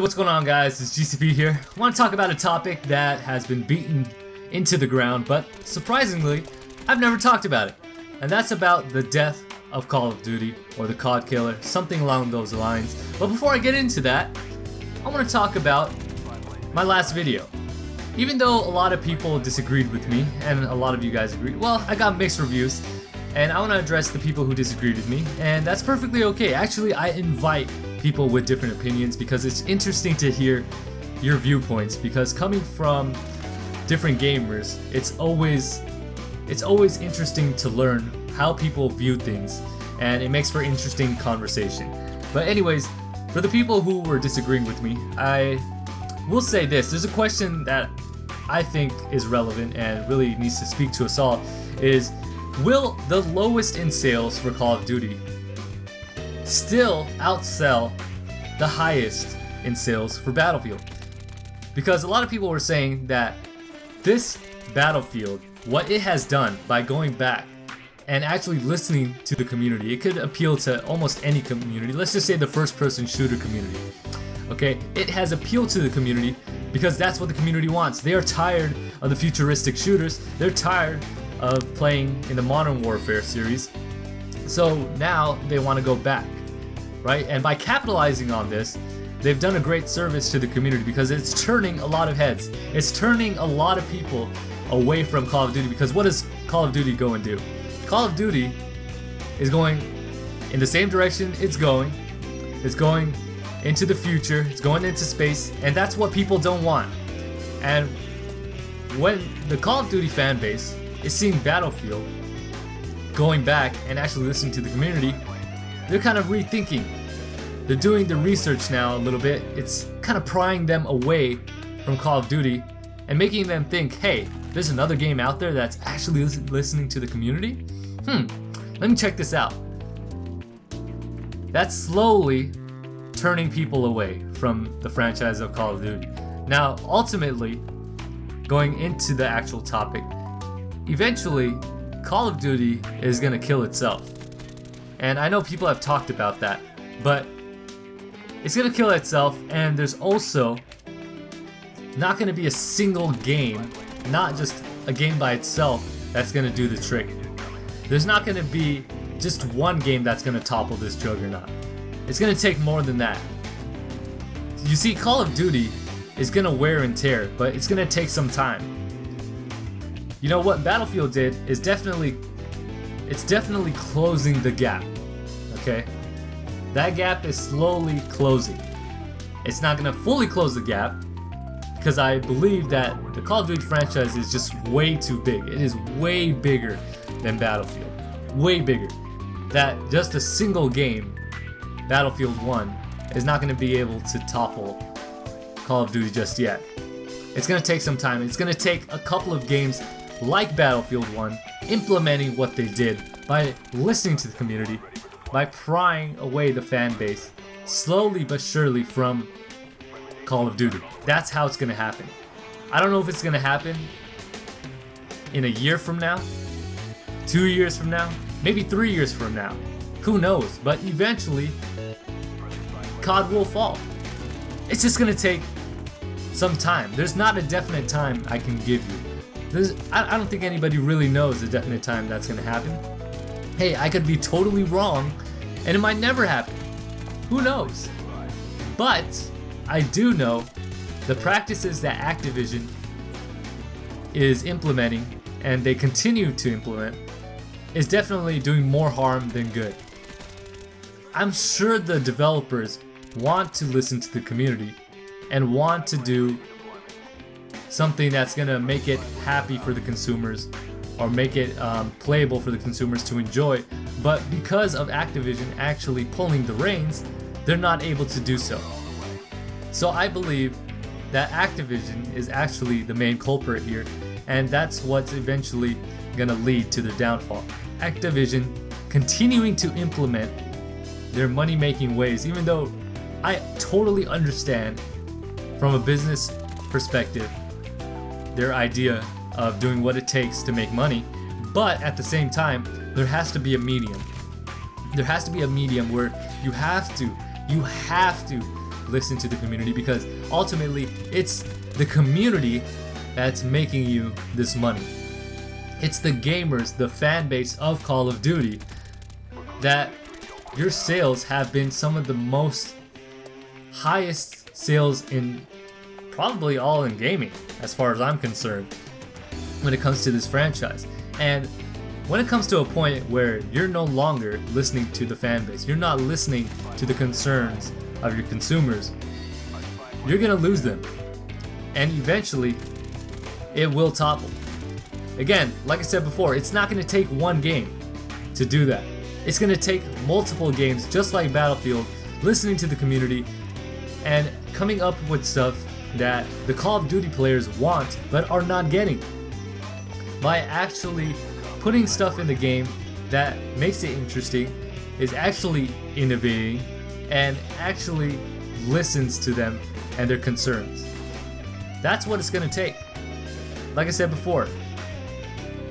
what's going on, guys? It's GCP here. I want to talk about a topic that has been beaten into the ground, but surprisingly, I've never talked about it. And that's about the death of Call of Duty, or the COD killer, something along those lines. But before I get into that, I want to talk about my last video. Even though a lot of people disagreed with me, and a lot of you guys agreed, well, I got mixed reviews, and I want to address the people who disagreed with me, and that's perfectly okay. Actually, I invite people with different opinions because it's interesting to hear your viewpoints, because coming from different gamers, it's always interesting to learn how people view things, and it makes for interesting conversation. But anyways, for the people who were disagreeing with me, I will say this. There's a question that I think is relevant and really needs to speak to us all, is will the lowest in sales for Call of Duty still outsell the highest in sales for Battlefield? Because a lot of people were saying that this Battlefield, what it has done by going back and actually listening to the community, it could appeal to almost any community. Let's just say the first-person shooter community. Okay, it has appealed to the community because that's what the community wants. They are tired of the futuristic shooters. They're tired of playing in the Modern Warfare series. So now they want to go back, right? And by capitalizing on this, they've done a great service to the community because it's turning a lot of heads. It's turning a lot of people away from Call of Duty, because what does Call of Duty go and do? Call of Duty is going in the same direction it's going. It's going into the future, it's going into space, and that's what people don't want. And when the Call of Duty fan base is seeing Battlefield going back and actually listening to the community, they're kind of rethinking. They're doing the research now a little bit. It's kind of prying them away from Call of Duty and making them think, hey, there's another game out there that's actually listening to the community? Let me check this out. That's slowly turning people away from the franchise of Call of Duty. Now, ultimately, going into the actual topic, eventually, Call of Duty is gonna kill itself. And I know people have talked about that, but it's gonna kill itself, and there's also not gonna be a single game, not just a game by itself, that's gonna do the trick. There's not gonna be just one game that's gonna topple this juggernaut. It's gonna take more than that. You see, Call of Duty is gonna wear and tear, but it's gonna take some time. You know what Battlefield did is definitely closing the gap. Okay? That gap is slowly closing. It's not gonna fully close the gap, because I believe that the Call of Duty franchise is just way too big. It is way bigger than Battlefield. Way bigger. That just a single game, Battlefield 1, is not going to be able to topple Call of Duty just yet. It's going to take some time. It's going to take a couple of games like Battlefield 1 implementing what they did by listening to the community, by prying away the fan base slowly but surely from Call of Duty. That's how it's going to happen. I don't know if it's going to happen in a year from now, 2 years from now, maybe 3 years from now. Who knows? But eventually, COD will fall. It's just gonna take some time. There's not a definite time I can give you. I don't think anybody really knows the definite time that's gonna happen. Hey, I could be totally wrong, and it might never happen. Who knows? But I do know the practices that Activision is implementing, and they continue to implement, is definitely doing more harm than good. I'm sure the developers want to listen to the community and want to do something that's gonna make it happy for the consumers, or make it playable for the consumers to enjoy, but because of Activision actually pulling the reins, they're not able to do so. So I believe that Activision is actually the main culprit here, and that's what's eventually gonna lead to their downfall. Activision continuing to implement their money-making ways, even though I totally understand from a business perspective their idea of doing what it takes to make money, but at the same time, there has to be a medium. There has to be a medium where you have to listen to the community, because ultimately it's the community that's making you this money. It's the gamers, the fan base of Call of Duty, that your sales have been some of the most highest sales in probably all in gaming, as far as I'm concerned, when it comes to this franchise. And when it comes to a point where you're no longer listening to the fan base, you're not listening to the concerns of your consumers, you're gonna lose them, and eventually it will topple. Again, like I said before, it's not gonna take one game to do that. It's gonna take multiple games, just like Battlefield, listening to the community and coming up with stuff that the Call of Duty players want but are not getting. By actually putting stuff in the game that makes it interesting, is actually innovating, and actually listens to them and their concerns. That's what it's gonna take. Like I said before,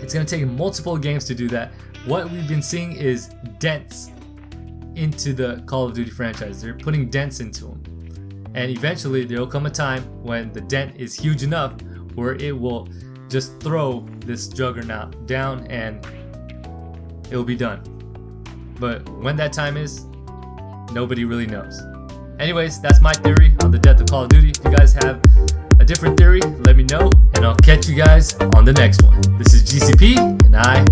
it's gonna take multiple games to do that. What we've been seeing is dents into the Call of Duty franchise. They're putting dents into them. And eventually there will come a time when the dent is huge enough where it will just throw this juggernaut down and it will be done. But when that time is, nobody really knows. Anyways, that's my theory on the death of Call of Duty. If you guys have a different theory, let me know, and I'll catch you guys on the next one. This is GCP, and I